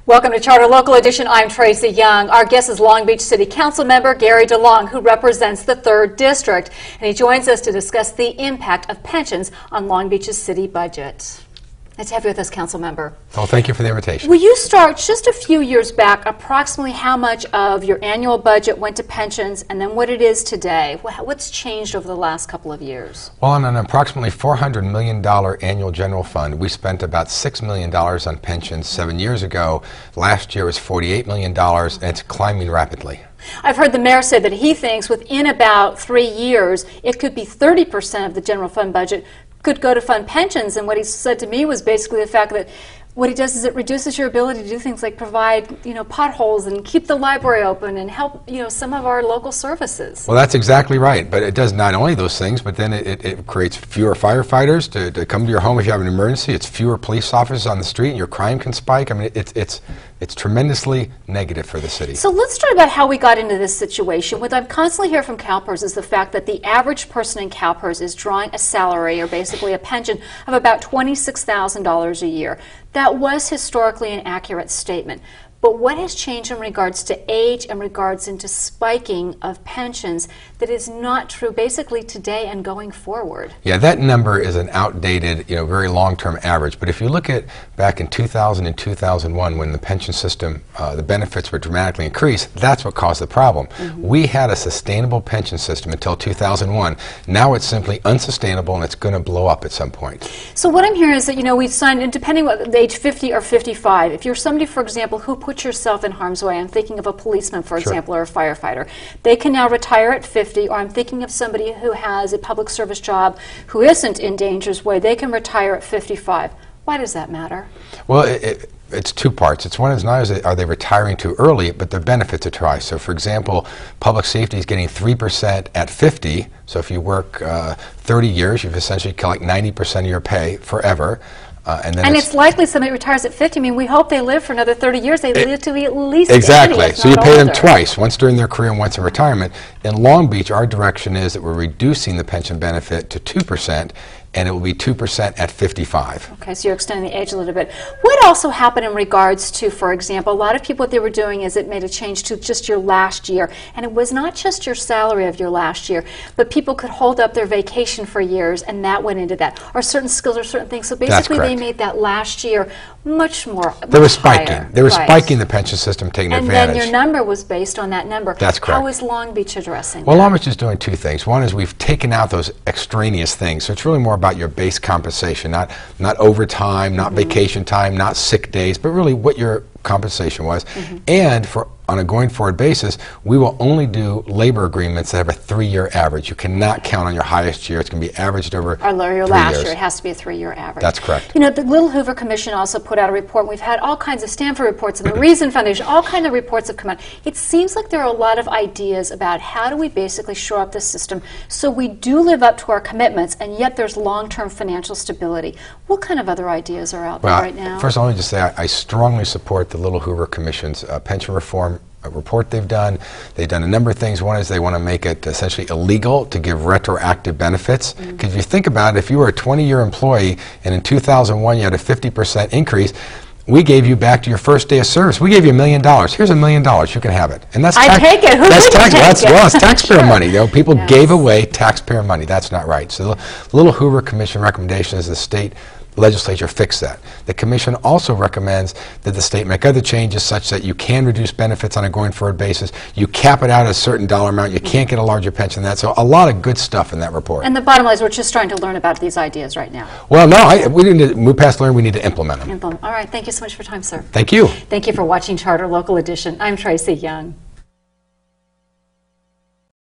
Welcome to Charter Local Edition. I'm Tracy Young. Our guest is Long Beach City Council member Gary DeLong, who represents the 3rd District, and he joins us to discuss the impact of pensions on Long Beach's city budget. Nice to have you with us, Council member. Well, thank you for the invitation. Will you start just a few years back, approximately how much of your annual budget went to pensions, and then what it is today? What's changed over the last couple of years? Well, on an approximately $400 million annual general fund, we spent about $6 million on pensions 7 years ago. Last year was $48 million, and it's climbing rapidly. I've heard the mayor say that he thinks within about 3 years, it could be 30% of the general fund budget could go to fund pensions, and what he said to me was basically the fact that what he does is it reduces your ability to do things like provide, potholes and keep the library open and help, some of our local services. Well, that's exactly right, but it does not only those things, but then it creates fewer firefighters to come to your home if you have an emergency. It's fewer police officers on the street, and your crime can spike. I mean, it's tremendously negative for the city. So let's talk about how we got into this situation. What I'm constantly hearing from CalPERS is the fact that the average person in CalPERS is drawing a salary, or basically a pension, of about $26,000 a year. That was historically an accurate statement. But what has changed in regards to age and regards into spiking of pensions that is not true basically today and going forward? Yeah, that number is an outdated, very long-term average. But if you look at back in 2000 and 2001 when the pension system, the benefits were dramatically increased, that's what caused the problem. We had a sustainable pension system until 2001. Now it's simply unsustainable, and it's going to blow up at some point. So what I'm hearing is that, we've signed, and depending on age 50 or 55, if you're somebody, for example, who put yourself in harm's way, I'm thinking of a policeman, for example, or a firefighter, they can now retire at 50, or I'm thinking of somebody who has a public service job who isn't in danger's way, they can retire at 55. Why does that matter? Well, it's two parts. It's one is not are they retiring too early, but their benefits are too high. So, for example, public safety is getting 3% at 50. So if you work 30 years, you've essentially collect 90% of your pay forever. And it's likely somebody retires at 50. I mean, we hope they live for another 30 years. They live to be at least exactly. 80, So you pay them twice, once during their career and once in retirement. In Long Beach, our direction is that we're reducing the pension benefit to 2%, and it will be 2% at 55. Okay, so you're extending the age a little bit. What also happened in regards to, for example, a lot of people, what they were doing is it made a change to just your last year, and it was not just your salary of your last year, but people could hold up their vacation for years, and that went into that, or certain skills or certain things. So basically they made that last year much They were spiking. Higher. They were spiking the pension system, taking advantage. And then your number was based on that number. That's correct. How is Long Beach addressing Well, that? Long Beach is doing two things. One is we've taken out those extraneous things, so it's really more about your base compensation, not overtime, not vacation time, not sick days, but really what your compensation was. And on a going forward basis, we will only do labor agreements that have a 3-year average. You cannot count on your highest year. It's going to be averaged over your last year. It has to be a 3-year average. That's correct. The Little Hoover Commission also put out a report. We've had all kinds of Stanford reports and the Reason Foundation, all kinds of reports have come out. It seems like there are a lot of ideas about how do we basically shore up the system so we do live up to our commitments, and yet there's long-term financial stability. What kind of other ideas are out there right now? First, let me just say I strongly support the Little Hoover Commission's pension reform report they've done. They've done a number of things. One is they want to make it essentially illegal to give retroactive benefits. Because if you think about it, if you were a 20-year employee and in 2001 you had a 50% increase, we gave you back to your first day of service. We gave you $1 million. Here's $1 million. You can have it. And that's I take it. Who that's wouldn't take it? Well, it's taxpayer money. People Yes. gave away taxpayer money. That's not right. So the Little Hoover Commission recommendation is the state legislature fix that. The Commission also recommends that the state make other changes such that you can reduce benefits on a going forward basis. You cap it out at a certain dollar amount. You can't get a larger pension than that. So a lot of good stuff in that report. And the bottom line is we're just trying to learn about these ideas right now. Well, no, we need to move past learn. We need to implement them. All right. Thank you so much for your time, sir. Thank you. Thank you for watching Charter Local Edition. I'm Tracy Young.